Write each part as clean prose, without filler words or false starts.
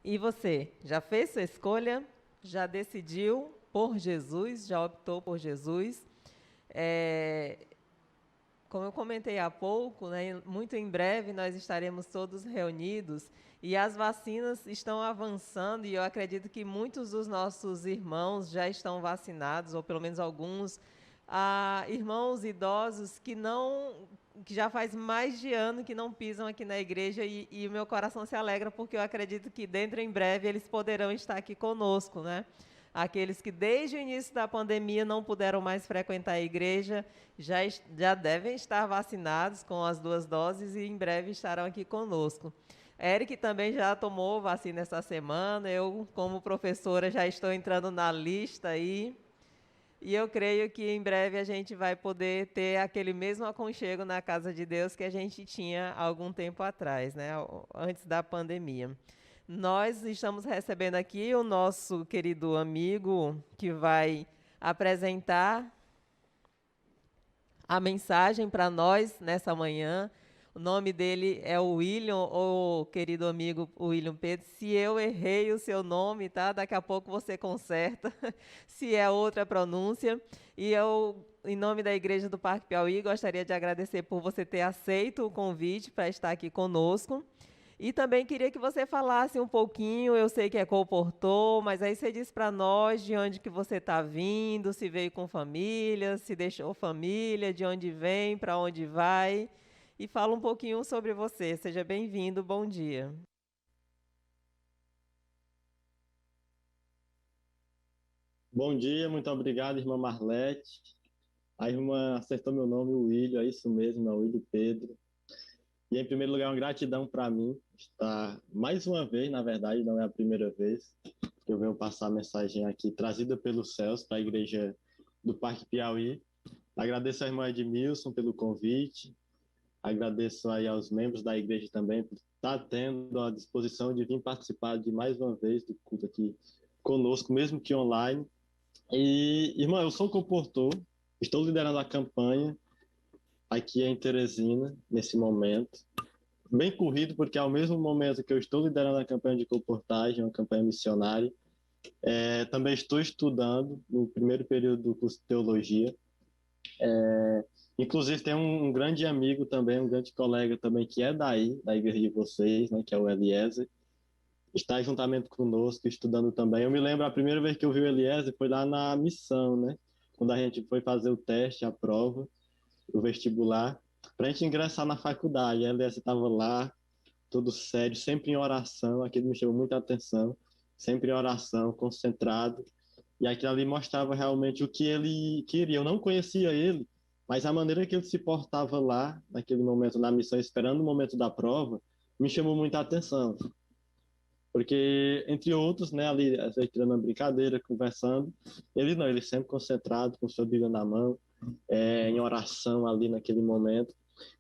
E você, já fez sua escolha? Já decidiu por Jesus? Já optou por Jesus? É, Como eu comentei há pouco, né, muito em breve nós estaremos todos reunidos e as vacinas estão avançando e eu acredito que muitos dos nossos irmãos já estão vacinados, ou pelo menos alguns, irmãos idosos que já faz mais de ano que não pisam aqui na igreja e o meu coração se alegra porque eu acredito que dentro em breve eles poderão estar aqui conosco, né? Aqueles que desde o início da pandemia não puderam mais frequentar a igreja já devem estar vacinados com as 2 doses e em breve estarão aqui conosco. Eric também já tomou vacina essa semana. Eu, como professora, já estou entrando na lista aí. E eu creio que em breve a gente vai poder ter aquele mesmo aconchego na casa de Deus que a gente tinha há algum tempo atrás, né? Antes da pandemia. Nós estamos recebendo aqui o nosso querido amigo que vai apresentar a mensagem para nós nessa manhã. O nome dele é o William, ou querido amigo William Pedro. Se eu errei o seu nome, tá? Daqui a pouco você conserta, se é outra pronúncia. E eu, em nome da Igreja do Parque Piauí, gostaria de agradecer por você ter aceito o convite para estar aqui conosco. E também queria que você falasse um pouquinho, eu sei que é comportou, mas aí você diz para nós de onde que você está vindo, se veio com família, se deixou família, de onde vem, para onde vai, e fala um pouquinho sobre você. Seja bem-vindo, bom dia. Bom dia, muito obrigado, irmã Marlete. A irmã acertou meu nome, o William, é isso mesmo, é o William Pedro. E em primeiro lugar, uma gratidão para mim estar mais uma vez, na verdade, não é a primeira vez, que eu venho passar a mensagem aqui trazida pelos céus para a igreja do Parque Piauí. Agradeço à irmã Edmilson pelo convite, agradeço aí aos membros da igreja também por estar tendo a disposição de vir participar de mais uma vez do culto aqui conosco, mesmo que online. E, irmã, eu sou comportor, estou liderando a campanha aqui em Teresina, nesse momento. Bem corrido, porque ao mesmo momento que eu estou liderando a campanha de comportagem, uma campanha missionária, também estou estudando no primeiro período do curso de teologia. Inclusive, tem um grande amigo também, um grande colega também, que é daí, da igreja de vocês, né, que é o Eliezer, está juntamente conosco, estudando também. Eu me lembro a primeira vez que eu vi o Eliezer foi lá na missão, né? Quando a gente foi fazer o teste, a prova, o vestibular, para a gente ingressar na faculdade. A Eliezer estava lá, todo sério, sempre em oração, aquilo me chamou muita atenção, sempre em oração, concentrado. E aquilo ali mostrava realmente o que ele queria. Eu não conhecia ele, mas a maneira que ele se portava lá, naquele momento na missão, esperando o momento da prova, me chamou muita atenção. Porque, entre outros, né, ali, a gente tirando uma brincadeira, conversando, ele não, ele sempre concentrado, com sua Bíblia na mão, em oração ali naquele momento.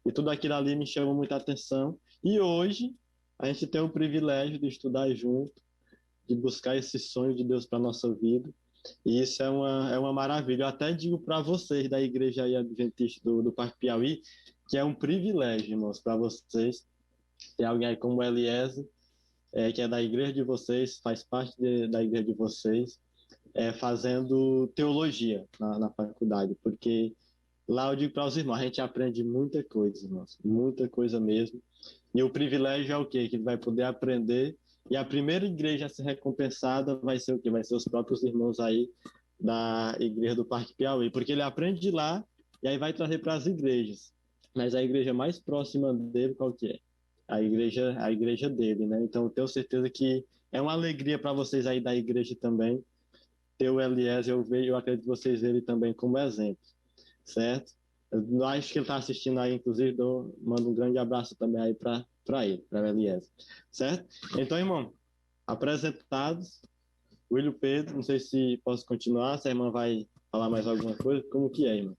E tudo aquilo ali me chamou muita atenção. E hoje, a gente tem o privilégio de estudar junto, de buscar esse sonho de Deus para a nossa vida. E isso é uma maravilha. Eu até digo para vocês da igreja aí adventista do Parque Piauí, que é um privilégio, irmãos, para vocês ter alguém aí como Eliezer, que é da igreja de vocês, faz parte da igreja de vocês, fazendo teologia na faculdade, porque lá eu digo para os irmãos, a gente aprende muita coisa, irmãos, muita coisa mesmo. E o privilégio é o quê? Que ele vai poder aprender. E a primeira igreja a ser recompensada vai ser o quê? Vai ser os próprios irmãos aí da igreja do Parque Piauí, porque ele aprende de lá e aí vai trazer para as igrejas. Mas a igreja mais próxima dele, qual que é? A igreja dele, né? Então, eu tenho certeza que é uma alegria para vocês aí da igreja também ter o Eliezer, eu acredito que vocês verem também como exemplo, certo? Eu acho que ele está assistindo aí, inclusive, mando um grande abraço também aí para ele, para o Eliezer, certo? Então, irmão, apresentados, William Pedro, não sei se posso continuar, se a irmã vai falar mais alguma coisa, como que é, irmão?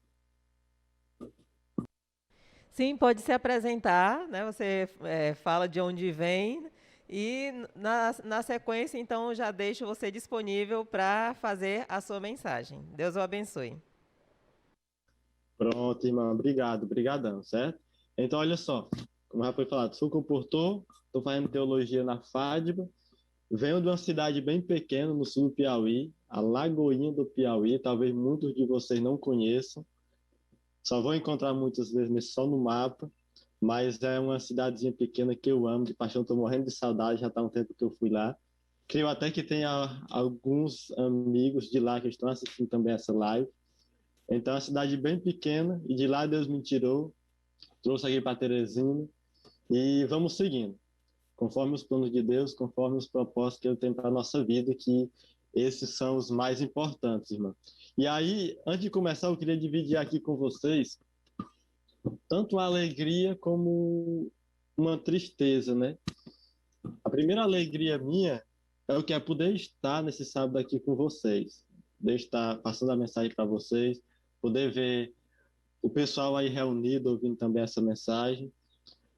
Sim, pode se apresentar, né? Você fala de onde vem e na sequência, então, eu já deixo você disponível para fazer a sua mensagem. Deus o abençoe. Pronto, irmão, obrigado, brigadão, certo? Então, olha só, como já foi falado, sou comportor, estou fazendo teologia na FADBA, Venho de uma cidade bem pequena no sul do Piauí, a Lagoinha do Piauí, talvez muitos de vocês não conheçam, só vão encontrar muitas vezes só no mapa, mas é uma cidadezinha pequena que eu amo, de paixão, estou morrendo de saudade, já está um tempo que eu fui lá. Creio até que tenha alguns amigos de lá que estão assistindo também essa live. Então, é uma cidade bem pequena, e de lá Deus me tirou, trouxe aqui para Teresina, e vamos seguindo, conforme os planos de Deus, conforme os propósitos que Ele tem para a nossa vida, que esses são os mais importantes, irmão. E aí, antes de começar, eu queria dividir aqui com vocês tanto uma alegria como uma tristeza, né? A primeira alegria minha é o que é poder estar nesse sábado aqui com vocês, poder estar passando a mensagem para vocês, poder ver o pessoal aí reunido ouvindo também essa mensagem.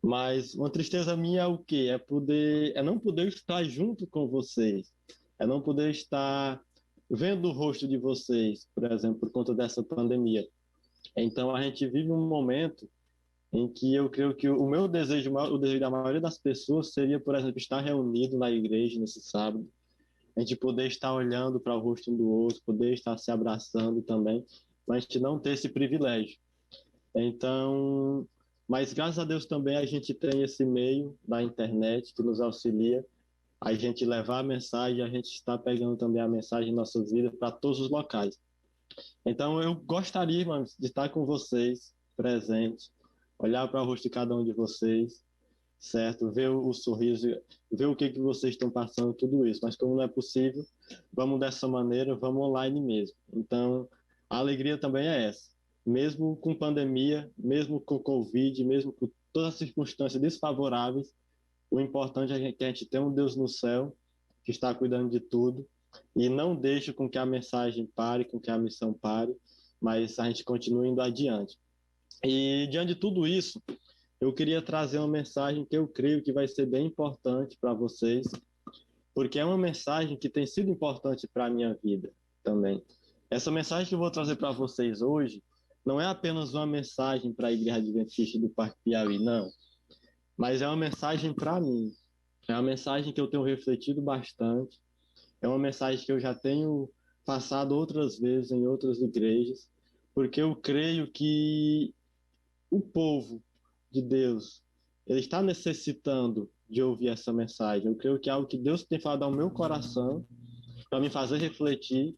Mas uma tristeza minha é o quê? É não poder estar junto com vocês, é não poder estar vendo o rosto de vocês, por exemplo, por conta dessa pandemia. Então a gente vive um momento em que eu creio que o meu desejo, o desejo da maioria das pessoas seria, por exemplo, estar reunido na igreja nesse sábado, a gente poder estar olhando para o rosto um do outro, poder estar se abraçando também, mas a gente não ter esse privilégio. Então, mas graças a Deus também a gente tem esse meio da internet que nos auxilia a gente levar a mensagem, a gente está pegando também a mensagem em nossas vidas para todos os locais. Então, eu gostaria, irmãos, de estar com vocês, presente, olhar para o rosto de cada um de vocês, certo? Ver o sorriso, ver o que vocês estão passando, tudo isso. Mas como não é possível, vamos dessa maneira, vamos online mesmo. Então, a alegria também é essa. Mesmo com pandemia, mesmo com Covid, mesmo com todas as circunstâncias desfavoráveis, o importante é que a gente tenha um Deus no céu que está cuidando de tudo e não deixe com que a mensagem pare, com que a missão pare, mas a gente continue indo adiante. E diante de tudo isso, eu queria trazer uma mensagem que eu creio que vai ser bem importante para vocês, porque é uma mensagem que tem sido importante para a minha vida também. Essa mensagem que eu vou trazer para vocês hoje não é apenas uma mensagem para a Igreja Adventista do Parque Piauí, não, mas é uma mensagem para mim. É uma mensagem que eu tenho refletido bastante, é uma mensagem que eu já tenho passado outras vezes em outras igrejas, porque eu creio que o povo de Deus, ele está necessitando de ouvir essa mensagem. Eu creio que é algo que Deus tem falado ao meu coração para me fazer refletir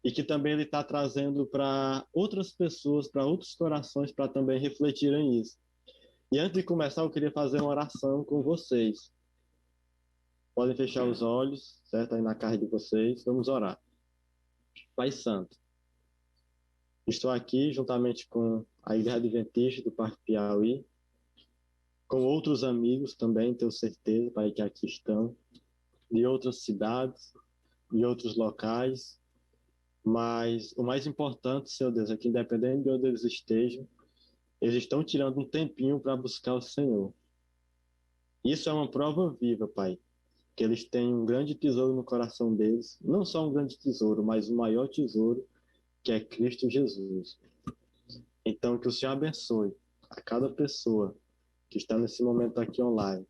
e que também ele está trazendo para outras pessoas, para outros corações, para também refletirem isso. E antes de começar, eu queria fazer uma oração com vocês. Podem fechar os olhos, certo? Aí na casa de vocês. Vamos orar. Pai Santo, estou aqui juntamente com a Igreja Adventista do Parque Piauí, com outros amigos também, tenho certeza, Pai, que aqui estão, de outras cidades, de outros locais, mas o mais importante, Senhor Deus, é que independente de onde eles estejam, eles estão tirando um tempinho para buscar o Senhor. Isso é uma prova viva, Pai, que eles têm um grande tesouro no coração deles, não só um grande tesouro, mas o maior tesouro, que é Cristo Jesus. Então, que o Senhor abençoe a cada pessoa que está nesse momento aqui online,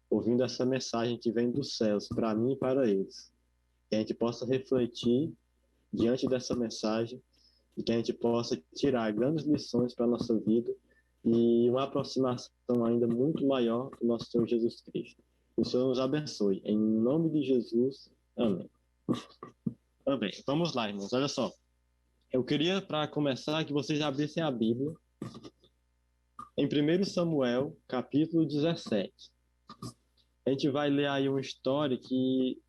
ouvindo essa mensagem que vem dos céus para mim e para eles. Que a gente possa refletir diante dessa mensagem e que a gente possa tirar grandes lições para a nossa vida e uma aproximação ainda muito maior do nosso Senhor Jesus Cristo. Que o Senhor nos abençoe. Em nome de Jesus. Amém. Amém. Vamos lá, irmãos. Olha só. Eu queria, para começar, que vocês abrissem a Bíblia em 1 Samuel, capítulo 17. A gente vai ler aí uma história que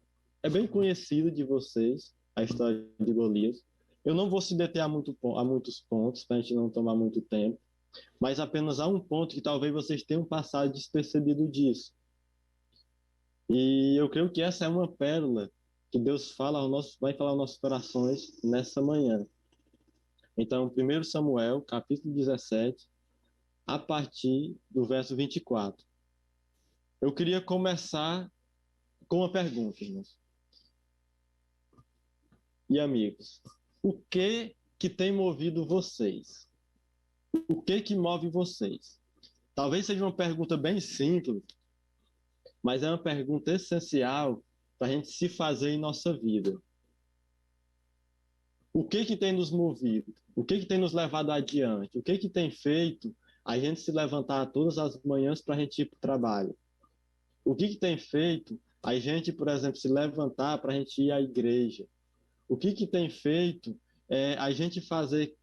é bem conhecida de vocês, a história de Golias. Eu não vou se deter a muitos pontos, para a gente não tomar muito tempo, mas apenas há um ponto que talvez vocês tenham passado despercebido disso. E eu creio que essa é uma pérola que Deus vai falar aos nossos corações nessa manhã. Então, 1 Samuel, capítulo 17, a partir do verso 24. Eu queria começar com uma pergunta, irmãos e amigos. O que tem movido vocês? O que move vocês? Talvez seja uma pergunta bem simples, mas é uma pergunta essencial para a gente se fazer em nossa vida. O que tem nos movido? O que tem nos levado adiante? O que tem feito a gente se levantar todas as manhãs para a gente ir para o trabalho? O que tem feito a gente, por exemplo, se levantar para a gente ir à igreja? O que tem feito a gente fazer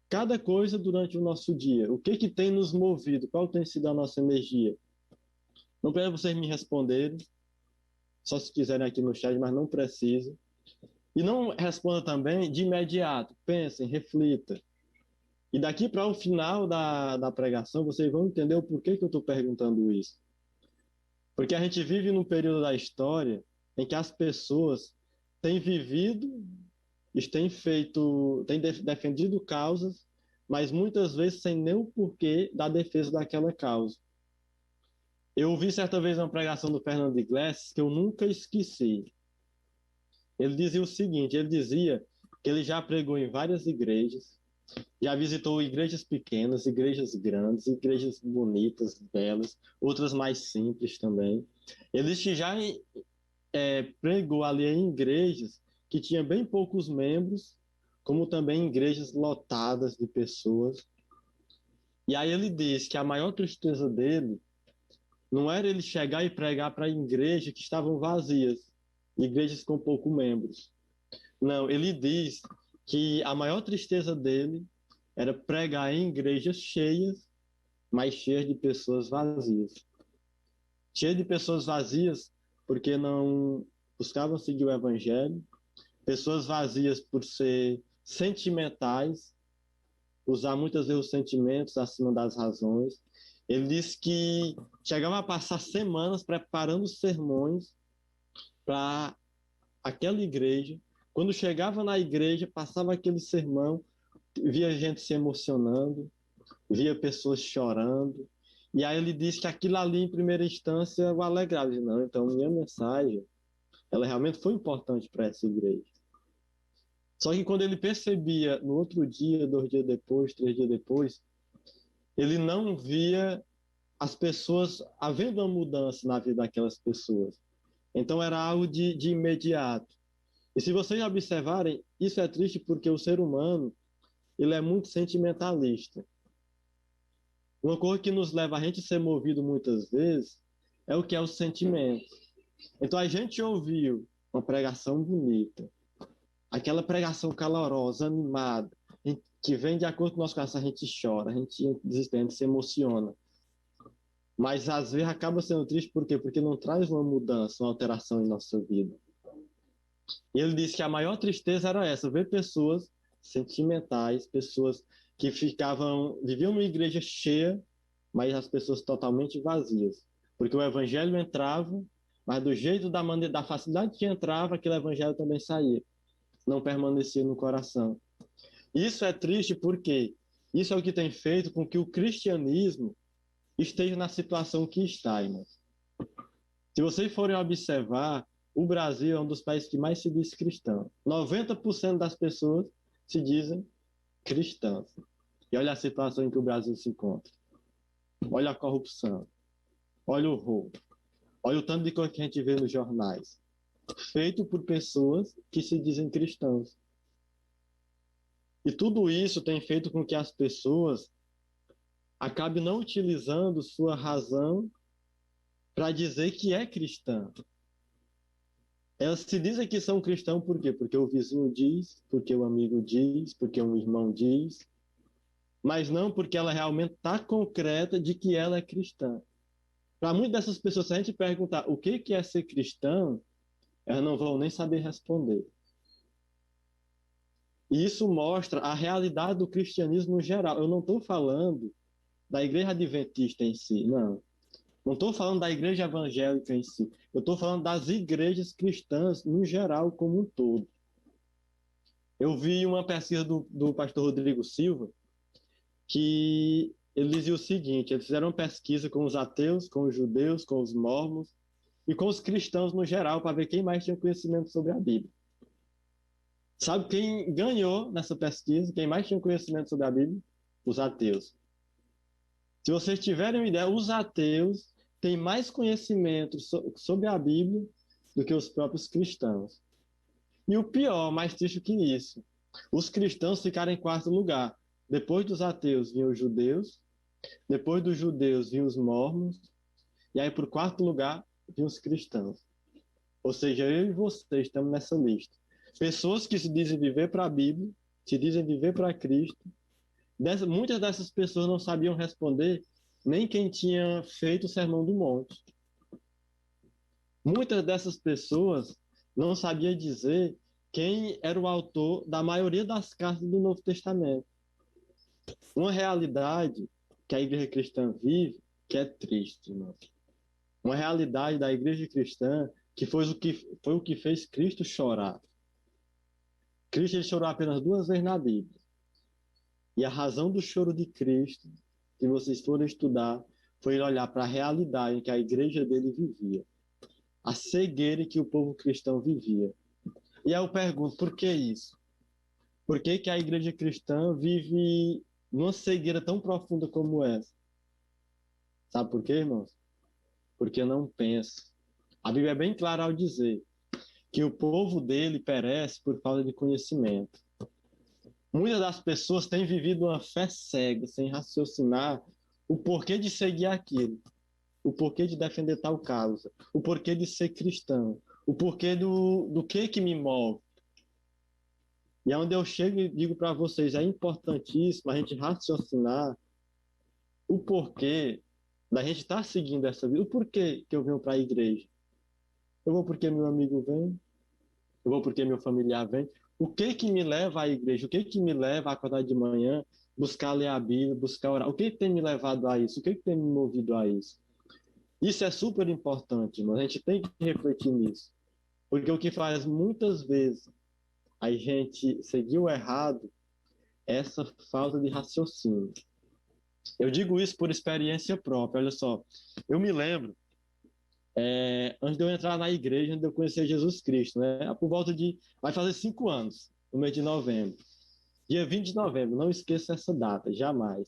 cada coisa durante o nosso dia? O que tem nos movido? Qual tem sido a nossa energia? Não precisa vocês me responderem, só se quiserem aqui no chat, mas não precisa. E não responda também de imediato. Pensem, reflita. E daqui para o final da pregação, vocês vão entender o porquê que eu estou perguntando isso. Porque a gente vive num período da história em que as pessoas têm vivido, têm feito, têm defendido causas, mas muitas vezes sem nem o porquê da defesa daquela causa. Eu ouvi certa vez uma pregação do Fernando Iglesias que eu nunca esqueci. Ele dizia o seguinte, ele dizia que ele já pregou em várias igrejas, já visitou igrejas pequenas, igrejas grandes, igrejas bonitas, belas, outras mais simples também. Ele já pregou ali em igrejas que tinham bem poucos membros, como também igrejas lotadas de pessoas. E aí ele diz que a maior tristeza dele não era ele chegar e pregar para igrejas que estavam vazias, igrejas com poucos membros. Não, ele diz que a maior tristeza dele era pregar em igrejas cheias, mas cheias de pessoas vazias. Cheias de pessoas vazias porque não buscavam seguir o evangelho, pessoas vazias por ser sentimentais, usar muitas vezes os sentimentos acima das razões. Ele disse que chegava a passar semanas preparando sermões para aquela igreja. Quando chegava na igreja, passava aquele sermão, via gente se emocionando, via pessoas chorando. E aí ele disse que aquilo ali, em primeira instância, o alegrava. Disse, não, então minha mensagem, ela realmente foi importante para essa igreja. Só que quando ele percebia, no outro dia, 2 dias depois, 3 dias depois, ele não via as pessoas, havendo uma mudança na vida daquelas pessoas. Então era algo de imediato. E se vocês observarem, isso é triste porque o ser humano, ele é muito sentimentalista. Uma coisa que nos leva a gente a ser movido muitas vezes é o que é o sentimento. Então a gente ouviu uma pregação bonita, aquela pregação calorosa, animada, que vem de acordo com o nosso coração, a gente chora, a gente desespera, a gente se emociona. Mas às vezes acaba sendo triste, por quê? Porque não traz uma mudança, uma alteração em nossa vida. E ele disse que a maior tristeza era essa, ver pessoas sentimentais, pessoas que viviam numa igreja cheia, mas as pessoas totalmente vazias. Porque o evangelho entrava, mas do jeito da facilidade que entrava, aquele evangelho também saía. Não permanecia no coração. Isso é triste porque isso é o que tem feito com que o cristianismo esteja na situação que está, irmãos. Se vocês forem observar, o Brasil é um dos países que mais se diz cristão. 90% das pessoas se dizem cristãs. E olha a situação em que o Brasil se encontra. Olha a corrupção. Olha o roubo. Olha o tanto de coisa que a gente vê nos jornais. Feito por pessoas que se dizem cristãos. E tudo isso tem feito com que as pessoas acabem não utilizando sua razão para dizer que é cristã. Elas se dizem que são cristãos por quê? Porque o vizinho diz, porque o amigo diz, porque um irmão diz, mas não porque ela realmente está concreta de que ela é cristã. Para muitas dessas pessoas, se a gente perguntar o que é ser cristão, elas não vão nem saber responder. E isso mostra a realidade do cristianismo no geral. Eu não estou falando da igreja adventista em si, não. Não estou falando da igreja evangélica em si. Eu estou falando das igrejas cristãs no geral, como um todo. Eu vi uma pesquisa do pastor Rodrigo Silva, que ele dizia o seguinte, eles fizeram uma pesquisa com os ateus, com os judeus, com os mormons e com os cristãos no geral, para ver quem mais tinha conhecimento sobre a Bíblia. Sabe quem ganhou nessa pesquisa? Quem mais tinha conhecimento sobre a Bíblia? Os ateus. Se vocês tiverem uma ideia, os ateus têm mais conhecimento sobre a Bíblia do que os próprios cristãos. E o pior, mais triste que isso, os cristãos ficaram em quarto lugar. Depois dos ateus vinham os judeus, depois dos judeus vinham os mormons, e aí por quarto lugar vinham os cristãos. Ou seja, eu e você estamos nessa lista. Pessoas que se dizem viver para a Bíblia, se dizem viver para Cristo. Muitas dessas pessoas não sabiam responder nem quem tinha feito o Sermão do Monte. Muitas dessas pessoas não sabiam dizer quem era o autor da maioria das cartas do Novo Testamento. Uma realidade que a igreja cristã vive que é triste, irmão. Uma realidade da igreja cristã que foi o que fez Cristo chorar. Cristo ele chorou apenas 2 vezes na Bíblia. E a razão do choro de Cristo, se vocês forem estudar, foi ele olhar para a realidade em que a igreja dele vivia. A cegueira em que o povo cristão vivia. E aí eu pergunto, por que isso? Por que que a igreja cristã vive numa cegueira tão profunda como essa? Sabe por quê, irmãos? Porque não pensa. A Bíblia é bem clara ao dizer que o povo dele perece por falta de conhecimento. Muitas das pessoas têm vivido uma fé cega, sem raciocinar o porquê de seguir aquilo, o porquê de defender tal causa, o porquê de ser cristão, o porquê do que me move. E é onde eu chego e digo para vocês, é importantíssimo a gente raciocinar o porquê da gente estar seguindo essa vida, o porquê que eu venho para a igreja. Eu vou porque meu amigo vem, eu vou porque meu familiar vem. O que me leva à igreja? O que me leva a acordar de manhã, buscar ler a Bíblia, buscar orar? O que tem me levado a isso? O que tem me movido a isso? Isso é super importante, mas a gente tem que refletir nisso. Porque o que faz muitas vezes a gente seguir o errado é essa falta de raciocínio. Eu digo isso por experiência própria, olha só. Eu me lembro, antes de eu entrar na igreja, antes de eu conhecer Jesus Cristo, né? Por volta de... Vai fazer 5 anos, no mês de novembro. Dia 20 de novembro, não esqueça essa data, jamais.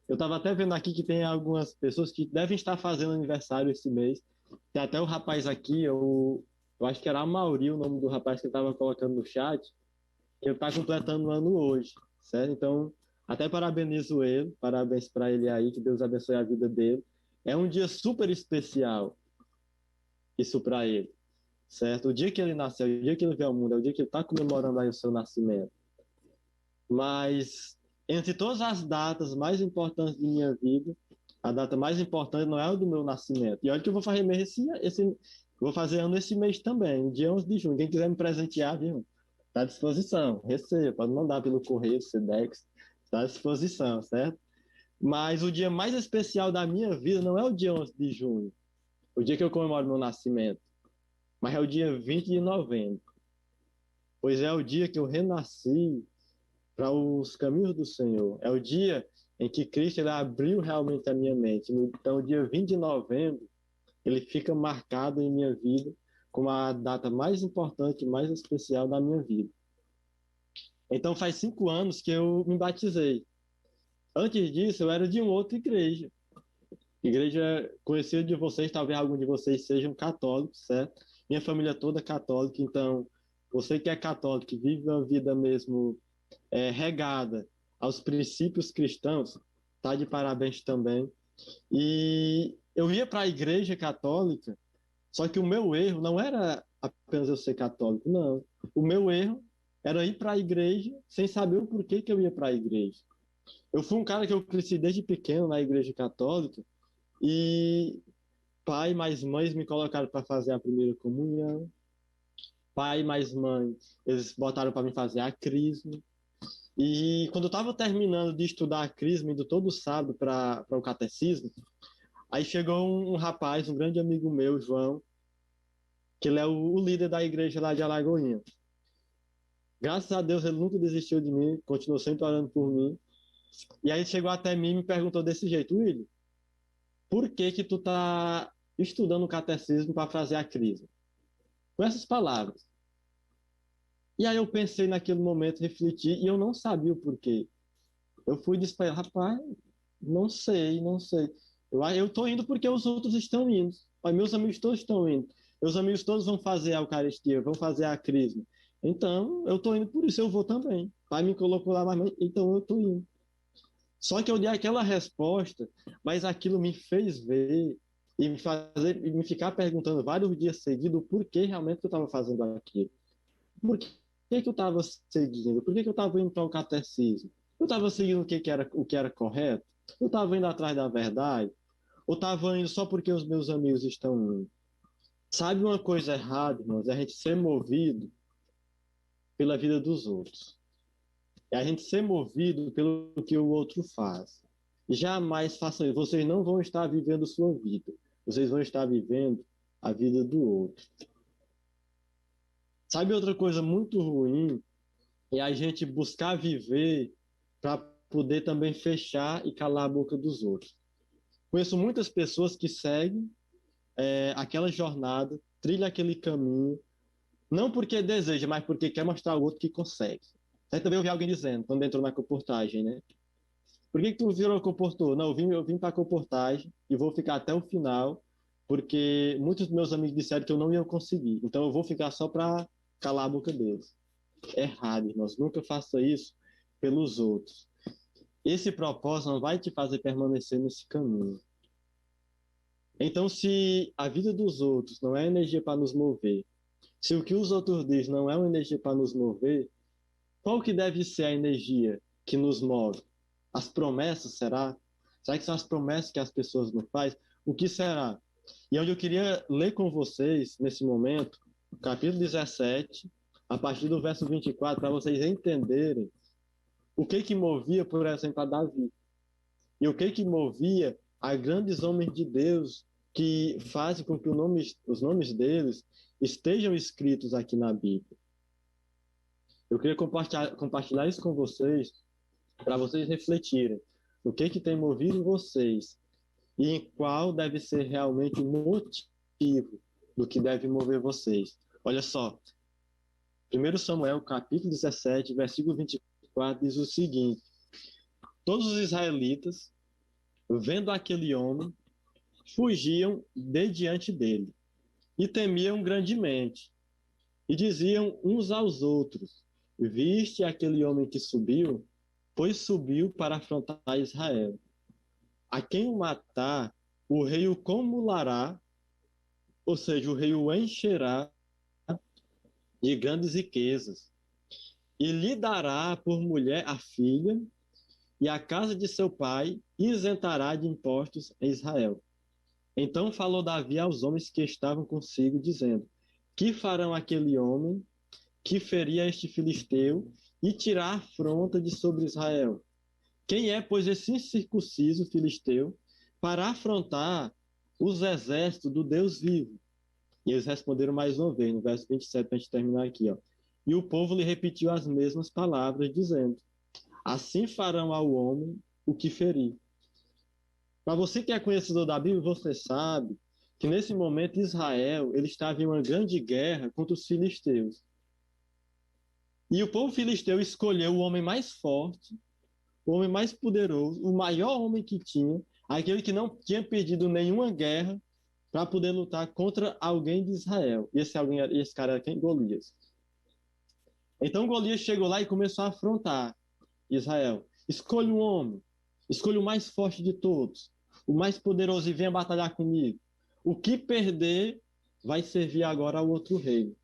Eu estava até vendo aqui que tem algumas pessoas que devem estar fazendo aniversário esse mês. Tem até o rapaz aqui, eu acho que era a Mauri, o nome do rapaz que estava colocando no chat, que ele está completando um ano hoje, certo? Então, até parabenizo ele, parabéns para ele aí, que Deus abençoe a vida dele. É um dia super especial, isso para ele, certo? O dia que ele nasceu, o dia que ele veio ao mundo, é o dia que ele está comemorando aí o seu nascimento. Mas, entre todas as datas mais importantes de minha vida, a data mais importante não é o do meu nascimento. E olha que eu vou fazer vou fazer ano esse mês também, dia 11 de junho. Quem quiser me presentear, viu? Está à disposição. Receba, pode mandar pelo correio, Sedex, está à disposição, certo? Mas o dia mais especial da minha vida não é o dia 11 de junho, o dia que eu comemoro meu nascimento, mas é o dia 20 de novembro, pois é o dia que eu renasci para os caminhos do Senhor. É o dia em que Cristo ele abriu realmente a minha mente. Então, o dia 20 de novembro, ele fica marcado em minha vida como a data mais importante, mais especial da minha vida. Então, faz 5 anos que eu me batizei. Antes disso, eu era de uma outra igreja. Igreja conhecida de vocês, talvez algum de vocês sejam católicos, certo? Minha família toda é católica, então você que é católico, que vive uma vida mesmo regada aos princípios cristãos, tá de parabéns também. E eu ia para a igreja católica, só que o meu erro não era apenas eu ser católico, não. O meu erro era ir para a igreja sem saber o porquê que eu ia para a igreja. Eu fui um cara que eu cresci desde pequeno na igreja católica e pai mais mães me colocaram para fazer a primeira comunhão. Pai mais mãe, eles botaram para me fazer a crisma. E quando eu estava terminando de estudar a crisma, indo todo sábado para o catecismo, aí chegou um rapaz, um grande amigo meu, João, que ele é o líder da igreja lá de Alagoinha. Graças a Deus ele nunca desistiu de mim, continuou sempre orando por mim. E aí ele chegou até mim e me perguntou desse jeito: William, por que que tu tá estudando o catecismo para fazer a crisma? Com essas palavras. E aí eu pensei naquele momento, refleti, e eu não sabia o porquê. Eu fui dizer para ele: rapaz, não sei, não sei. Eu estou indo porque os outros estão indo. Mas meus amigos todos estão indo. Meus amigos todos vão fazer a Eucaristia, vão fazer a Crisma. Então, eu estou indo por isso, eu vou também. Pai me colocou lá, mas então eu estou indo. Só que eu dei aquela resposta, mas aquilo me fez ver e me ficar perguntando vários dias seguidos por que realmente eu estava fazendo aquilo. Por que eu estava seguindo? Por que eu estava indo para o catecismo? Eu estava seguindo o que era correto? Eu estava indo atrás da verdade? Ou estava indo só porque os meus amigos estão indo? Sabe uma coisa errada, irmãos? É a gente ser movido pela vida dos outros. É a gente ser movido pelo que o outro faz. Jamais façam isso. Vocês não vão estar vivendo sua vida. Vocês vão estar vivendo a vida do outro. Sabe outra coisa muito ruim? É a gente buscar viver para poder também fechar e calar a boca dos outros. Conheço muitas pessoas que seguem aquela jornada, trilha aquele caminho, não porque deseja, mas porque quer mostrar ao outro que consegue. Aí também ouvi alguém dizendo, quando entrou na comportagem, né? Por que tu virou comportor? Não, eu vim para a comportagem e vou ficar até o final, porque muitos dos meus amigos disseram que eu não ia conseguir. Então eu vou ficar só para calar a boca deles. É errado, irmãos. Nunca faça isso pelos outros. Esse propósito não vai te fazer permanecer nesse caminho. Então, se a vida dos outros não é energia para nos mover, se o que os outros dizem não é uma energia para nos mover, qual que deve ser a energia que nos move? As promessas, será? Será que são as promessas que as pessoas nos fazem? O que será? E onde eu queria ler com vocês, nesse momento, o capítulo 17, a partir do verso 24, para vocês entenderem o que movia, por exemplo, a Davi. E o que movia a grandes homens de Deus que fazem com que os nomes deles estejam escritos aqui na Bíblia. Eu queria compartilhar isso com vocês, para vocês refletirem o que tem movido vocês e em qual deve ser realmente o motivo do que deve mover vocês. Olha só, 1 Samuel, capítulo 17, versículo 24, diz o seguinte: todos os israelitas, vendo aquele homem, fugiam de diante dele e temiam grandemente. E diziam uns aos outros: viste aquele homem que subiu? Pois subiu para afrontar Israel. A quem o matar, o rei o cumulará, ou seja, o rei o encherá de grandes riquezas, e lhe dará por mulher a filha, e a casa de seu pai isentará de impostos em Israel. Então falou Davi aos homens que estavam consigo, dizendo: que farão aquele homem que feria este filisteu e tirar a afronta de sobre Israel? Quem é, pois, esse incircunciso filisteu para afrontar os exércitos do Deus vivo? E eles responderam mais uma vez, no verso 27, para a gente terminar aqui. Ó. E o povo lhe repetiu as mesmas palavras, dizendo: assim farão ao homem o que ferir. Para você que é conhecedor da Bíblia, você sabe que nesse momento Israel ele estava em uma grande guerra contra os filisteus. E o povo filisteu escolheu o homem mais forte, o homem mais poderoso, o maior homem que tinha, aquele que não tinha perdido nenhuma guerra para poder lutar contra alguém de Israel. E esse cara era quem? Golias. Então Golias chegou lá e começou a afrontar Israel. Escolha um homem, escolha o mais forte de todos, o mais poderoso e venha batalhar comigo. O que perder vai servir agora ao outro rei.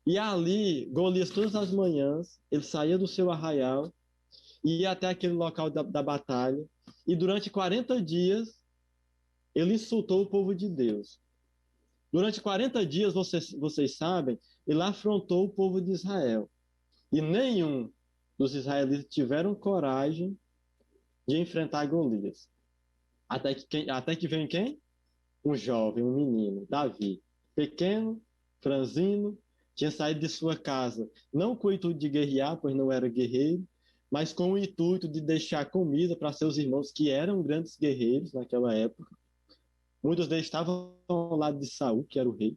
E ali, Golias, todas as manhãs, ele saía do seu arraial, ia até aquele local da batalha, e durante 40 dias, ele insultou o povo de Deus. Durante 40 dias, vocês sabem, ele afrontou o povo de Israel. E nenhum dos israelitas tiveram coragem de enfrentar Golias. Até que vem quem? Um jovem, um menino, Davi. Pequeno, franzino, tinha saído de sua casa, não com o intuito de guerrear, pois não era guerreiro, mas com o intuito de deixar comida para seus irmãos, que eram grandes guerreiros naquela época. Muitos deles estavam ao lado de Saul, que era o rei.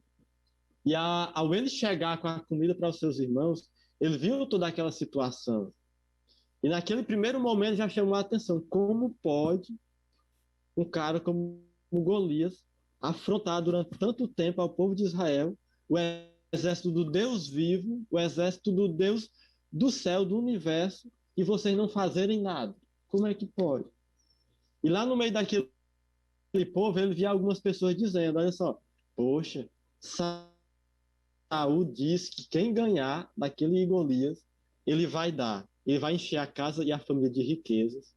E ao ele chegar com a comida para os seus irmãos, ele viu toda aquela situação. E naquele primeiro momento já chamou a atenção. Como pode um cara como Golias afrontar durante tanto tempo ao povo de Israel, o exército do Deus vivo, o exército do Deus do céu, do universo, e vocês não fazerem nada? Como é que pode? E lá no meio daquele povo, ele via algumas pessoas dizendo: olha só, poxa, Saul diz que quem ganhar daquele Golias, ele vai encher a casa e a família de riquezas,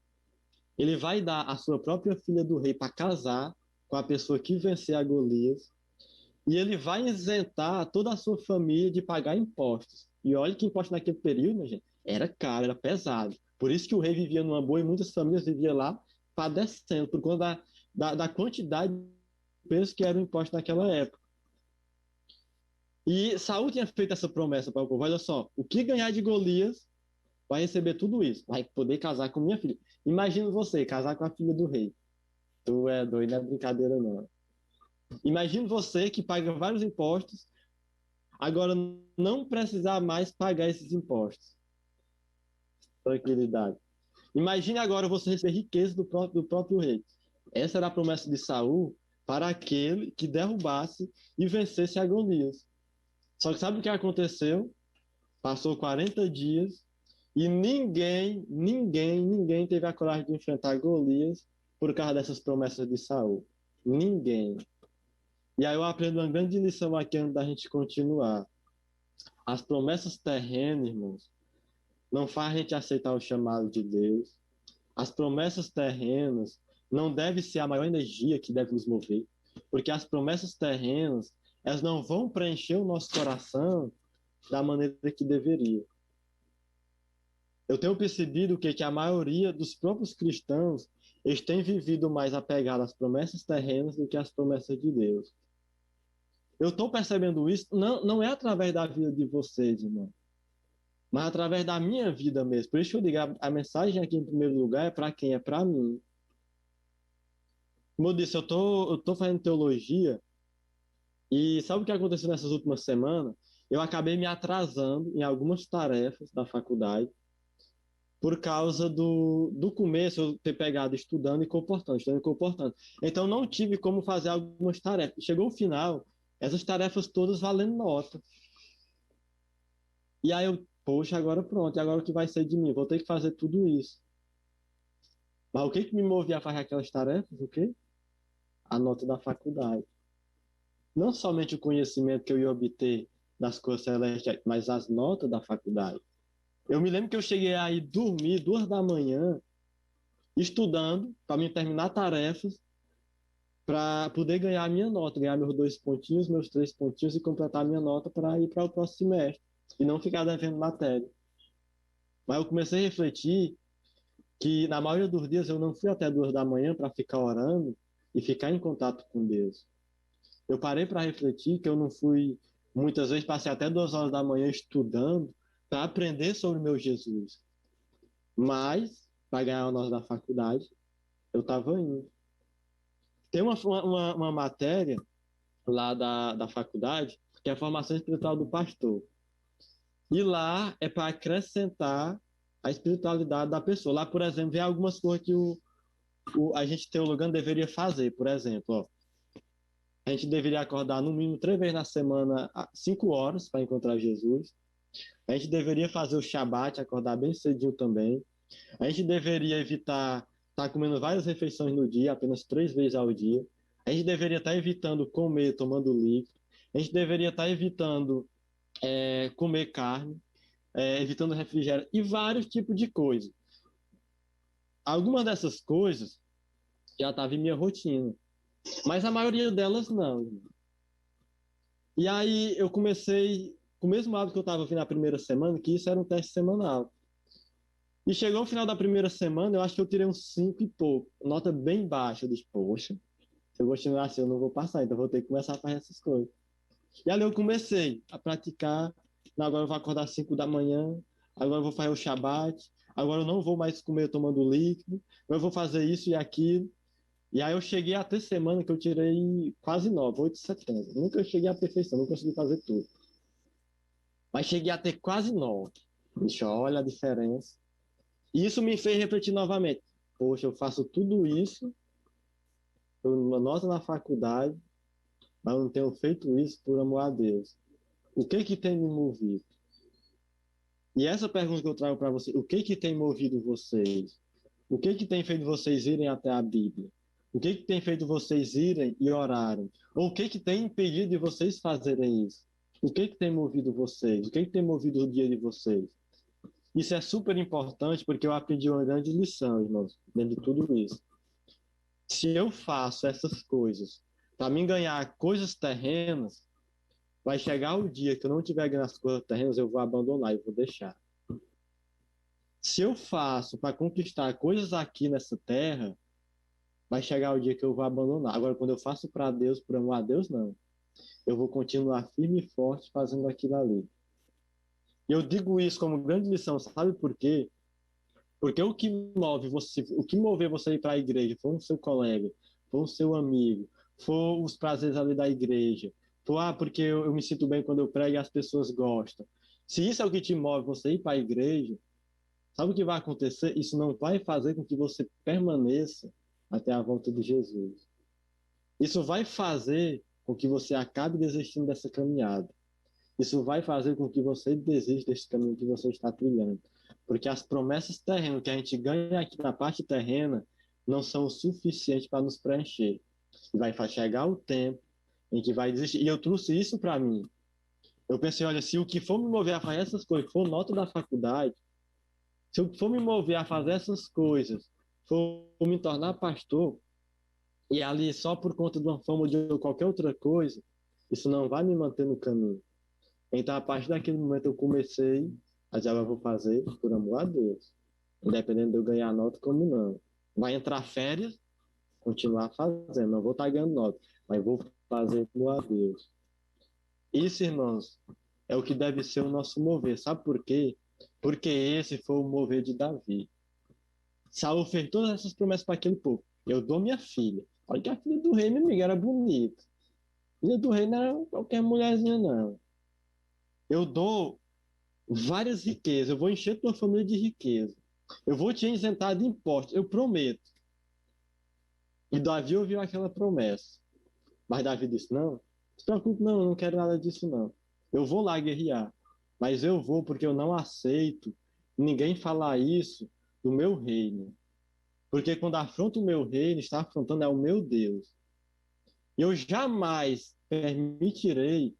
ele vai dar a sua própria filha do rei para casar com a pessoa que vencer a Golias, e ele vai isentar toda a sua família de pagar impostos. E olha que imposto naquele período, gente, era caro, era pesado. Por isso que o rei vivia numa boa e muitas famílias viviam lá padecendo, por conta da quantidade de peso que era o imposto naquela época. E Saul tinha feito essa promessa para o povo: olha só, o que ganhar de Golias vai receber tudo isso, vai poder casar com minha filha. Imagina você casar com a filha do rei. Tu é doido, não é brincadeira não. Imagina você que paga vários impostos, agora não precisar mais pagar esses impostos. Tranquilidade. Imagine agora você receber riqueza do próprio rei. Essa era a promessa de Saul para aquele que derrubasse e vencesse a Golias. Só que sabe o que aconteceu? Passou 40 dias e ninguém teve a coragem de enfrentar Golias por causa dessas promessas de Saul. Ninguém. E aí eu aprendo uma grande lição aqui antes da gente continuar. As promessas terrenas, irmãos, não faz a gente aceitar o chamado de Deus. As promessas terrenas não devem ser a maior energia que deve nos mover, porque as promessas terrenas, elas não vão preencher o nosso coração da maneira que deveria. Eu tenho percebido que a maioria dos próprios cristãos, eles têm vivido mais apegado às promessas terrenas do que às promessas de Deus. Eu estou percebendo isso, não é através da vida de vocês, irmão, mas através da minha vida mesmo. Por isso que eu digo, a mensagem aqui em primeiro lugar é para quem? É para mim. Como eu disse, eu tô fazendo teologia e sabe o que aconteceu nessas últimas semanas? Eu acabei me atrasando em algumas tarefas da faculdade por causa do começo eu ter pegado estudando e comportando. Então não tive como fazer algumas tarefas. Chegou o final, essas tarefas todas valendo nota. E aí eu, poxa, agora pronto, e agora o que vai ser de mim? Vou ter que fazer tudo isso. Mas o que que me movia a fazer aquelas tarefas? O quê? A nota da faculdade. Não somente o conhecimento que eu ia obter das coisas celestiais, mas as notas da faculdade. Eu me lembro que eu cheguei aí dormir 2 da manhã, estudando para me terminar tarefas, para poder ganhar a minha nota, ganhar meus 2 pontinhos, meus 3 pontinhos e completar a minha nota para ir para o próximo semestre e não ficar devendo matéria. Mas eu comecei a refletir que na maioria dos dias eu não fui até 2 da manhã para ficar orando e ficar em contato com Deus. Eu parei para refletir que eu não fui, muitas vezes passei até 2 horas da manhã estudando para aprender sobre o meu Jesus. Mas, para ganhar a nota da faculdade, eu estava indo. Tem uma matéria lá da faculdade que é a formação espiritual do pastor. E lá é para acrescentar a espiritualidade da pessoa. Lá, por exemplo, vem algumas coisas que a gente teologando deveria fazer. Por exemplo, ó, a gente deveria acordar no mínimo 3 vezes na semana, 5 horas, para encontrar Jesus. A gente deveria fazer o Shabat, acordar bem cedinho também. A gente deveria evitar estar comendo várias refeições no dia, apenas 3 vezes ao dia. A gente deveria estar evitando comer tomando líquido. A gente deveria estar evitando comer carne, evitando refrigério e vários tipos de coisas. Algumas dessas coisas já estavam em minha rotina, mas a maioria delas não. E aí eu comecei com o mesmo hábito que eu estava vindo na primeira semana, que isso era um teste semanal. E chegou o final da primeira semana, eu acho que eu tirei uns 5 e pouco, nota bem baixa. Eu disse, poxa, se eu continuar assim, eu não vou passar, então vou ter que começar a fazer essas coisas. E ali eu comecei a praticar. Agora eu vou acordar às 5 da manhã, agora eu vou fazer o Shabat, agora eu não vou mais comer tomando líquido, eu vou fazer isso e aquilo. E aí eu cheguei a ter semana que eu tirei quase 9, 8,70. Nunca cheguei à perfeição, não consegui fazer tudo. Mas cheguei a ter quase 9. Bicho, olha a diferença. E isso me fez refletir novamente. Poxa, eu faço tudo isso uma nota na faculdade, mas eu não tenho feito isso por amor a Deus. O que que tem me movido? E essa pergunta que eu trago para vocês, o que que tem movido vocês? O que que tem feito vocês irem até a Bíblia? O que que tem feito vocês irem e orarem? Ou o que que tem impedido de vocês fazerem isso? O que que tem movido vocês? O que que tem movido o dia de vocês? Isso é super importante porque eu aprendi uma grande lição, irmãos, dentro de tudo isso. Se eu faço essas coisas para mim ganhar coisas terrenas, vai chegar o dia que eu não tiver ganhando as coisas terrenas, eu vou abandonar, eu vou deixar. Se eu faço para conquistar coisas aqui nessa terra, vai chegar o dia que eu vou abandonar. Agora, quando eu faço para Deus, por amor a Deus, não. Eu vou continuar firme e forte fazendo aquilo ali. E eu digo isso como grande lição, sabe por quê? Porque o que move você, o que mover você ir para a igreja, for um seu colega, for um seu amigo, for os prazeres ali da igreja, for porque eu me sinto bem quando eu prego e as pessoas gostam. Se isso é o que te move você ir para a igreja, sabe o que vai acontecer? Isso não vai fazer com que você permaneça até a volta de Jesus. Isso vai fazer com que você acabe desistindo dessa caminhada. Isso vai fazer com que você desista desse caminho que você está trilhando. Porque as promessas terrenas que a gente ganha aqui na parte terrena não são o suficiente para nos preencher. Vai chegar o tempo em que vai desistir. E eu trouxe isso para mim. Eu pensei, olha, se o que for me mover a fazer essas coisas for nota da faculdade, se eu for me mover a fazer essas coisas, for me tornar pastor, e ali só por conta de uma fama ou de qualquer outra coisa, isso não vai me manter no caminho. Então, a partir daquele momento, eu comecei a dizer, eu vou fazer por amor a Deus. Independente de eu ganhar nota como não. Vai entrar férias, continuar fazendo. Não vou estar ganhando nota, mas vou fazer por amor a Deus. Isso, irmãos, é o que deve ser o nosso mover. Sabe por quê? Porque esse foi o mover de Davi. Saul fez todas essas promessas para aquele povo. Eu dou minha filha. Olha que a filha do rei, minha amiga, era bonita. A filha do rei não era qualquer mulherzinha, não. Eu dou várias riquezas. Eu vou encher tua família de riqueza. Eu vou te isentar de impostos. Eu prometo. E Davi ouviu aquela promessa. Mas Davi disse: não, se preocupe, não, eu não quero nada disso, não. Eu vou lá guerrear. Mas eu vou porque eu não aceito ninguém falar isso do meu reino. Porque quando afronta o meu reino, está afrontando é o meu Deus. E eu jamais permitirei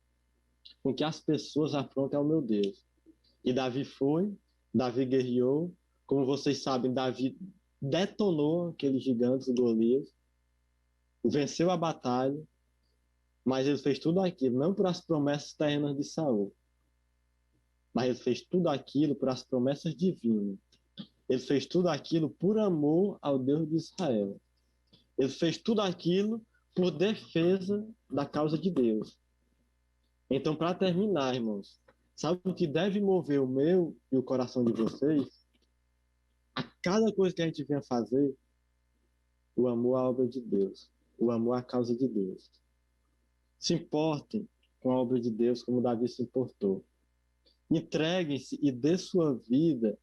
com que as pessoas afrontem ao meu Deus. E Davi foi, Davi guerreou. Como vocês sabem, Davi detonou aqueles gigantes Golias, venceu a batalha, mas ele fez tudo aquilo, não por as promessas terrenas de Saul, mas ele fez tudo aquilo por as promessas divinas. Ele fez tudo aquilo por amor ao Deus de Israel. Ele fez tudo aquilo por defesa da causa de Deus. Então, para terminar, irmãos, sabe o que deve mover o meu e o coração de vocês? A cada coisa que a gente venha fazer, o amor à obra de Deus, o amor à causa de Deus. Se importem com a obra de Deus como Davi se importou. Entreguem-se e dê sua vida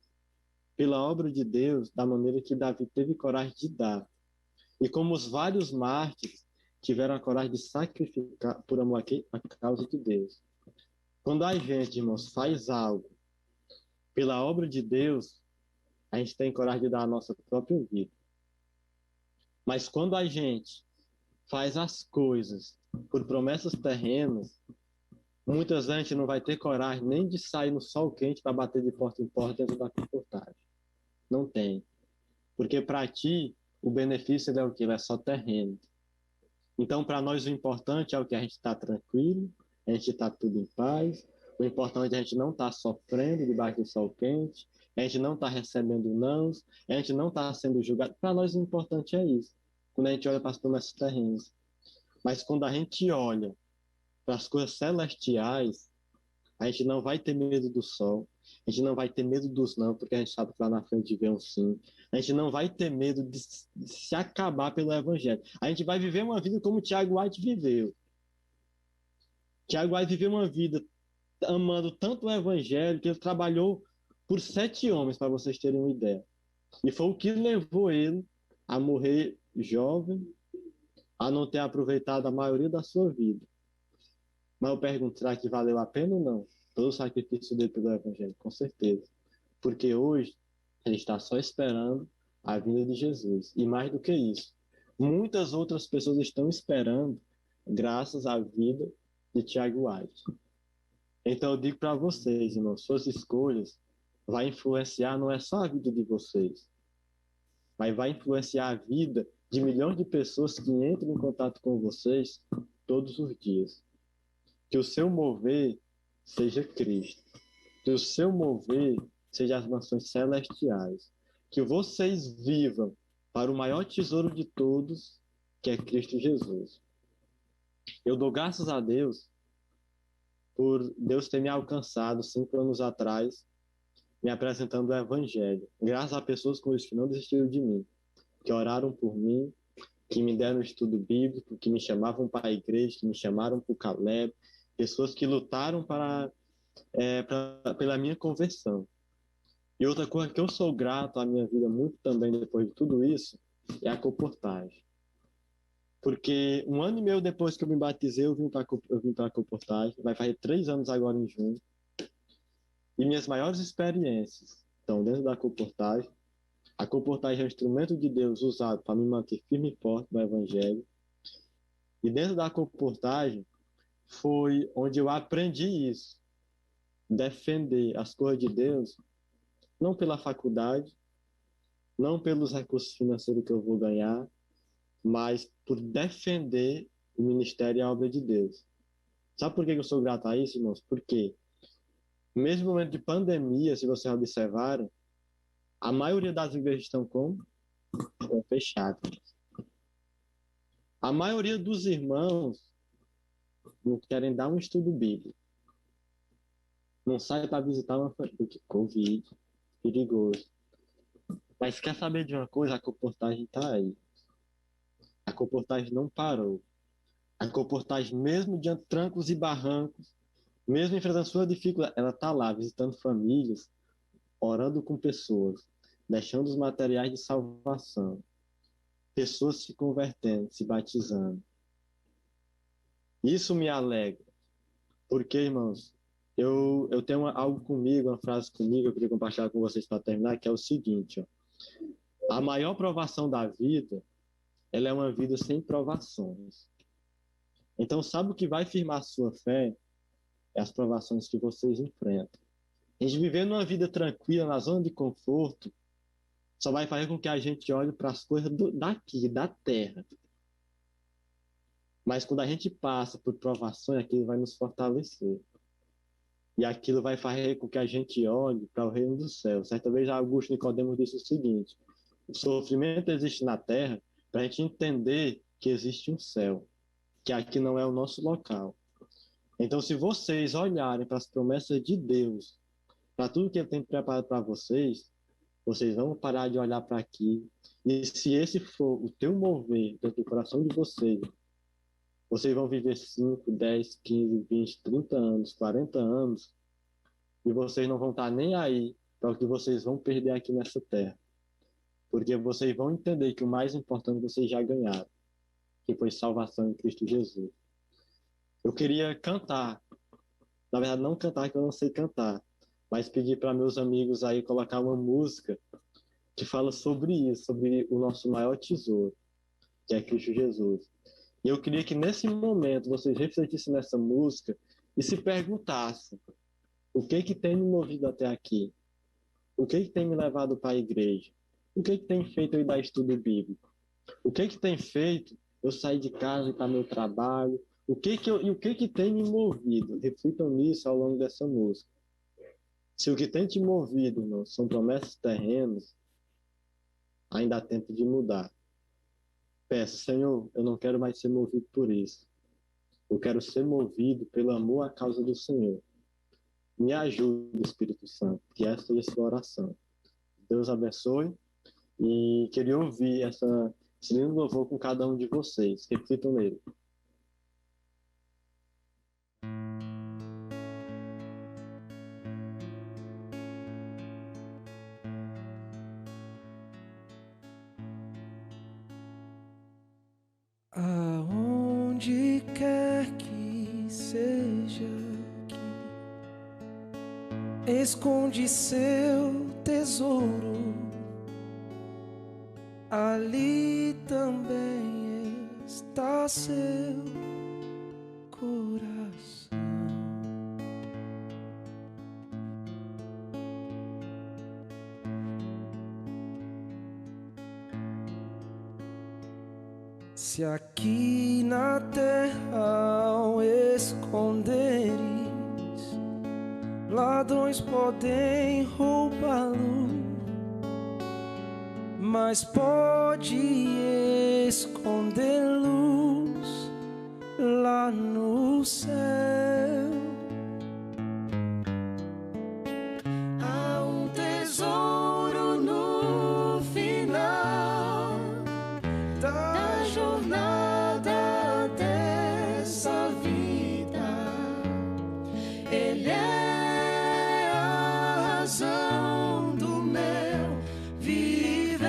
pela obra de Deus da maneira que Davi teve coragem de dar. E como os vários mártires tiveram a coragem de sacrificar por amor à causa de Deus. Quando a gente, irmãos, faz algo pela obra de Deus, a gente tem coragem de dar a nossa própria vida. Mas quando a gente faz as coisas por promessas terrenas, muitas vezes a gente não vai ter coragem nem de sair no sol quente para bater de porta em porta dentro da reportagem. Não tem. Porque para ti, o benefício é o que? É só terreno. Então, para nós, o importante é o que? A gente está tranquilo, a gente está tudo em paz. O importante é a gente não estar sofrendo debaixo do sol quente, a gente não está recebendo nãos, a gente não está sendo julgado. Para nós, o importante é isso. Quando a gente olha para as promessas terrenas. Mas quando a gente olha para as coisas celestiais, a gente não vai ter medo do sol, a gente não vai ter medo dos não, porque a gente sabe que lá na frente vem um sim. A gente não vai ter medo de se acabar pelo evangelho. A gente vai viver uma vida como Tiago White viveu. Tiago White viveu uma vida amando tanto o evangelho que ele trabalhou por 7 homens, para vocês terem uma ideia. E foi o que levou ele a morrer jovem a não ter aproveitado a maioria da sua vida. Mas eu pergunto, será que valeu a pena ou não? Todo o sacrifício dele pelo Evangelho, com certeza. Porque hoje ele está só esperando a vinda de Jesus. E mais do que isso, muitas outras pessoas estão esperando graças à vida de Tiago White. Então eu digo para vocês, irmãos, suas escolhas vai influenciar não é só a vida de vocês, mas vai influenciar a vida de milhões de pessoas que entram em contato com vocês todos os dias. Que o seu mover seja Cristo. Que o seu mover seja as mansões celestiais. Que vocês vivam para o maior tesouro de todos, que é Cristo Jesus. Eu dou graças a Deus por Deus ter me alcançado 5 anos atrás, me apresentando o Evangelho. Graças a pessoas como isso que não desistiram de mim, que oraram por mim, que me deram estudo bíblico, que me chamavam para a igreja, que me chamaram para o Caleb, pessoas que lutaram pela minha conversão. E outra coisa que eu sou grato à minha vida muito também depois de tudo isso é a comportagem. Porque 1 ano e meio depois que eu me batizei, eu vim para a comportagem. Vai fazer 3 anos agora em junho. E minhas maiores experiências estão dentro da comportagem. A comportagem é um instrumento de Deus usado para me manter firme e forte no Evangelho. E dentro da comportagem foi onde eu aprendi isso. Defender as coisas de Deus, não pela faculdade, não pelos recursos financeiros que eu vou ganhar, mas por defender o ministério e a obra de Deus. Sabe por que eu sou grato a isso, irmãos? Porque, mesmo no momento de pandemia, se vocês observarem, a maioria das igrejas estão como? Estão fechadas. A maioria dos irmãos não querem dar um estudo bíblico. Não sai para visitar uma família. Covid, perigoso. Mas quer saber de uma coisa? A comportagem está aí. A comportagem não parou. A comportagem, mesmo diante de trancos e barrancos, mesmo enfrentando sua dificuldade, ela está lá visitando famílias, orando com pessoas, deixando os materiais de salvação, pessoas se convertendo, se batizando. Isso me alegra, porque, irmãos, eu tenho algo comigo, uma frase comigo, eu queria compartilhar com vocês para terminar, que é o seguinte: ó, a maior provação da vida, ela é uma vida sem provações. Então, sabe o que vai firmar a sua fé? É as provações que vocês enfrentam. A gente viver numa vida tranquila, na zona de conforto, só vai fazer com que a gente olhe para as coisas daqui, da terra. Mas quando a gente passa por provações, aquilo vai nos fortalecer. E aquilo vai fazer com que a gente olhe para o reino do céu. Certa vez, Augusto Nicodemo disse o seguinte: o sofrimento existe na terra para a gente entender que existe um céu, que aqui não é o nosso local. Então, se vocês olharem para as promessas de Deus, para tudo que Ele tem preparado para vocês, vocês vão parar de olhar para aqui. E se esse for o teu mover dentro do coração de vocês, vocês vão viver 5, 10, 15, 20, 30 anos, 40 anos, e vocês não vão estar nem aí para o que vocês vão perder aqui nessa terra. Porque vocês vão entender que o mais importante vocês já ganharam, que foi salvação em Cristo Jesus. Eu queria cantar, na verdade não cantar, que eu não sei cantar, mas pedir para meus amigos aí colocar uma música que fala sobre isso, sobre o nosso maior tesouro, que é Cristo Jesus. E eu queria que nesse momento vocês refletissem nessa música e se perguntassem: o que tem me movido até aqui? O que tem me levado para a igreja? O que tem feito eu ir dar estudo bíblico? O que tem feito eu sair de casa e ir para meu trabalho? E o que tem me movido? Reflitam nisso ao longo dessa música. Se o que tem te movido, irmão, são promessas terrenas, ainda há tempo de mudar. Peço, Senhor, eu não quero mais ser movido por isso. Eu quero ser movido pelo amor à causa do Senhor. Me ajude, Espírito Santo, que essa seja a sua oração. Deus abençoe e queria ouvir esse lindo louvor com cada um de vocês. Reflitam nele. Ah, quer que seja que esconde seu tesouro, ali também está seu coração. Se aqui na terra ao esconderes, ladrões podem roubá-lo, mas pode escondê-los lá no céu. Há um tesouro no final da jornada dessa vida. Ele é a razão do meu viver.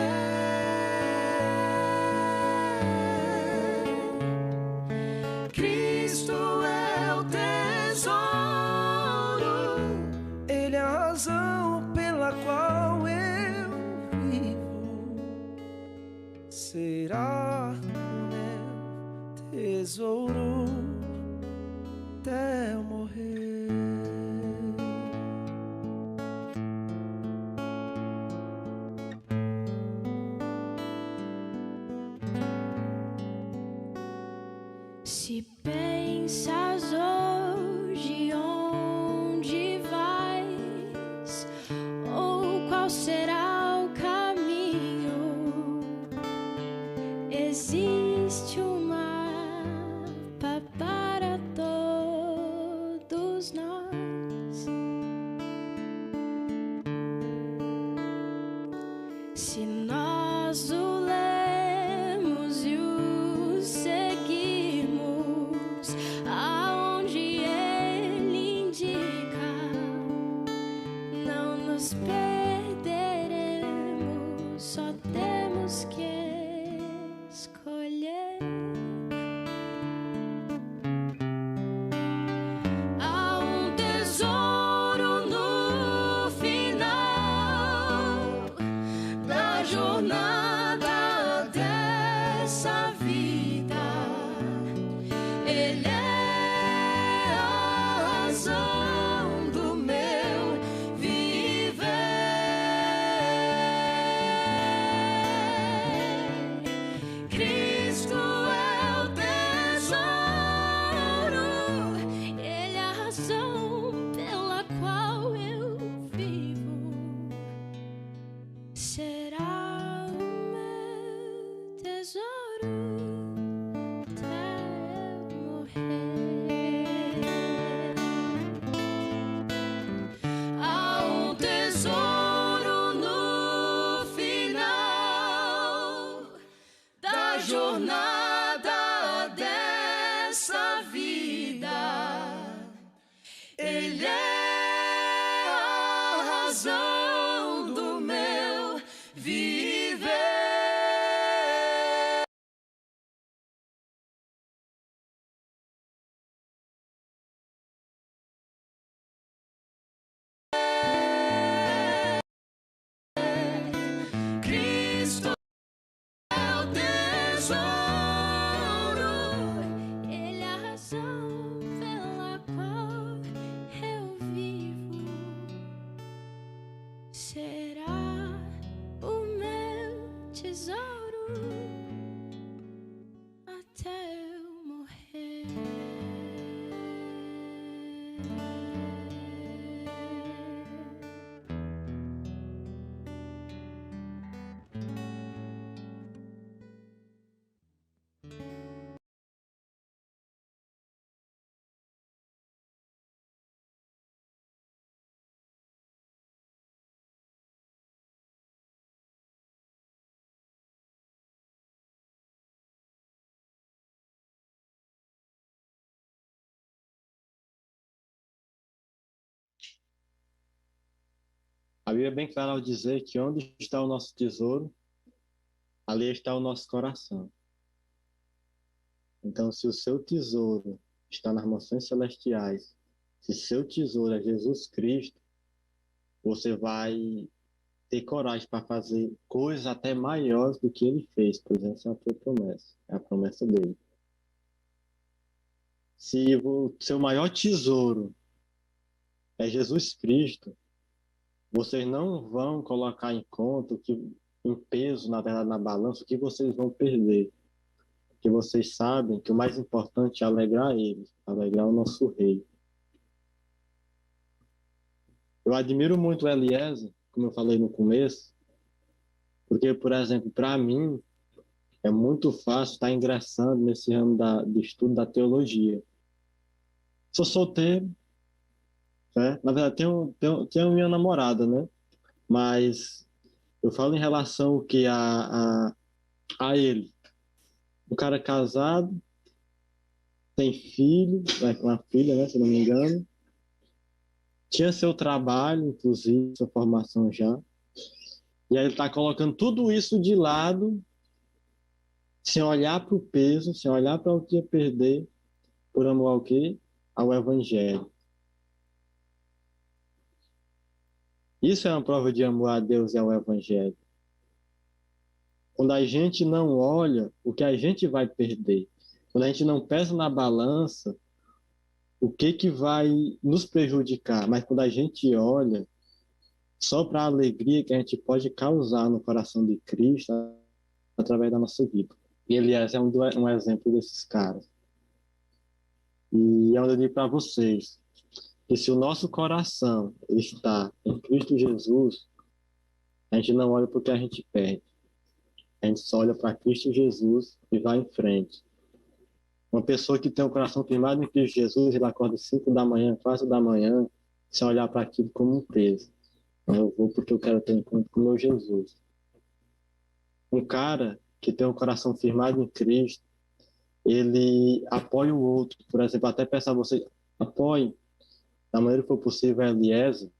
Cristo é o tesouro, Ele é a razão pela qual eu vivo. Será o meu tesouro até eu morrer. Se pensas hoje onde vais, ou qual será o caminho, existe um mapa para todos nós. Se nós o lemos e o seguirmos aonde ele indica, não nos perderemos, só temos que escolher. Há um tesouro no final da jornada dessa vida. Ele é a razão do meu viver. Cristo é o tesouro, Ele é a razão pela qual eu vivo. Será o meu tesouro até eu morrer. Há um tesouro no final da jornada dessa vida. Ele é a razão do meu viver. Cristo é o tesouro, Ele é a razão pela qual eu vivo. Será o meu tesouro até eu morrer. A Bíblia é bem clara ao dizer que onde está o nosso tesouro, ali está o nosso coração. Então, se o seu tesouro está nas mansões celestiais, se seu tesouro é Jesus Cristo, você vai ter coragem para fazer coisas até maiores do que ele fez, pois essa é a tua promessa, é a promessa dele. Se o seu maior tesouro é Jesus Cristo, vocês não vão colocar em conta em peso, na verdade, na balança, o que vocês vão perder. Porque vocês sabem que o mais importante é alegrar ele, alegrar o nosso rei. Eu admiro muito o Eliezer, como eu falei no começo, porque, por exemplo, para mim, é muito fácil estar ingressando nesse ramo de estudo da teologia. Sou solteiro, né? Na verdade, tenho minha namorada, né? Mas eu falo em relação que a ele. O cara casado, tem filho, uma filha, né? Se não me engano. Tinha seu trabalho, inclusive, sua formação já. E aí ele está colocando tudo isso de lado, sem olhar para o peso, sem olhar para o que ia perder, por amor ao quê? Ao Evangelho. Isso é uma prova de amor a Deus e ao Evangelho. Quando a gente não olha o que a gente vai perder, quando a gente não pesa na balança o que vai nos prejudicar, mas quando a gente olha só para a alegria que a gente pode causar no coração de Cristo através da nossa vida. E Elias é um exemplo desses caras. E é onde eu digo para vocês que se o nosso coração está em Cristo Jesus, a gente não olha para o que a gente perde. A gente só olha para Cristo Jesus e vai em frente. Uma pessoa que tem o coração firmado em Cristo Jesus, ele acorda 5 da manhã, 4 da manhã, sem olhar para aquilo como um peso. Eu vou porque eu quero ter um encontro com o meu Jesus. Um cara que tem um coração firmado em Cristo, ele apoia o outro. Por exemplo, até peço a vocês, apoiem da maneira que for possível a Eliezer,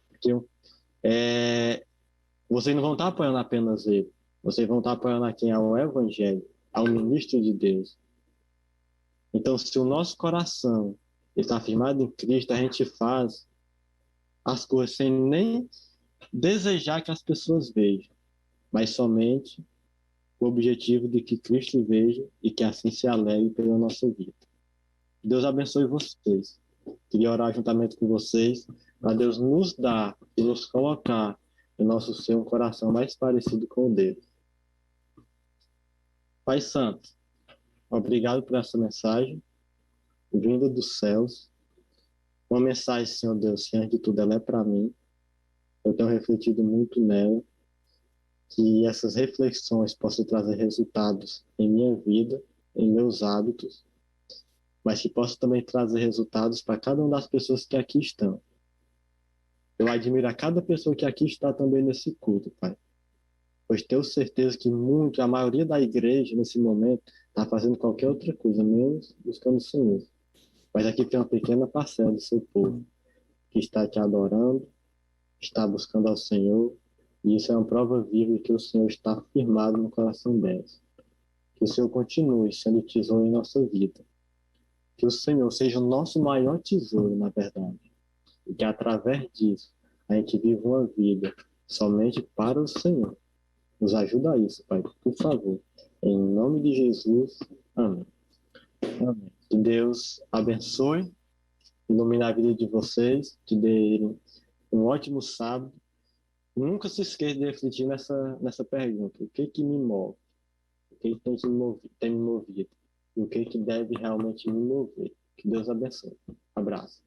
porque vocês não vão estar apoiando apenas ele, vocês vão estar apoiando a quem é o Evangelho, ao ministro de Deus. Então, se o nosso coração está firmado em Cristo, a gente faz as coisas sem nem desejar que as pessoas vejam, mas somente o objetivo de que Cristo veja e que assim se alegre pela nossa vida. Deus abençoe vocês. Queria orar juntamente com vocês para Deus nos dar e nos colocar em nosso ser um coração mais parecido com o dele. Pai Santo, obrigado por essa mensagem vinda dos céus. Uma mensagem, Senhor Deus, que antes de tudo ela é para mim. Eu tenho refletido muito nela. Que essas reflexões possam trazer resultados em minha vida, em meus hábitos, mas que possam também trazer resultados para cada uma das pessoas que aqui estão. Eu admiro a cada pessoa que aqui está também nesse culto, Pai. Pois tenho certeza que a maioria da igreja, nesse momento, está fazendo qualquer outra coisa, menos buscando o Senhor. Mas aqui tem uma pequena parcela do seu povo que está te adorando, está buscando ao Senhor, e isso é uma prova viva de que o Senhor está firmado no coração delas. Que o Senhor continue sendo tesouro em nossa vida. Que o Senhor seja o nosso maior tesouro, na verdade. E que através disso a gente viva uma vida somente para o Senhor. Nos ajuda a isso, Pai, por favor. Em nome de Jesus. Amém. Amém. Que Deus abençoe, ilumine a vida de vocês, que dê um ótimo sábado. Nunca se esqueça de refletir nessa pergunta. O que me move? O que tem me movido? E o que deve realmente me mover? Que Deus abençoe. Abraço.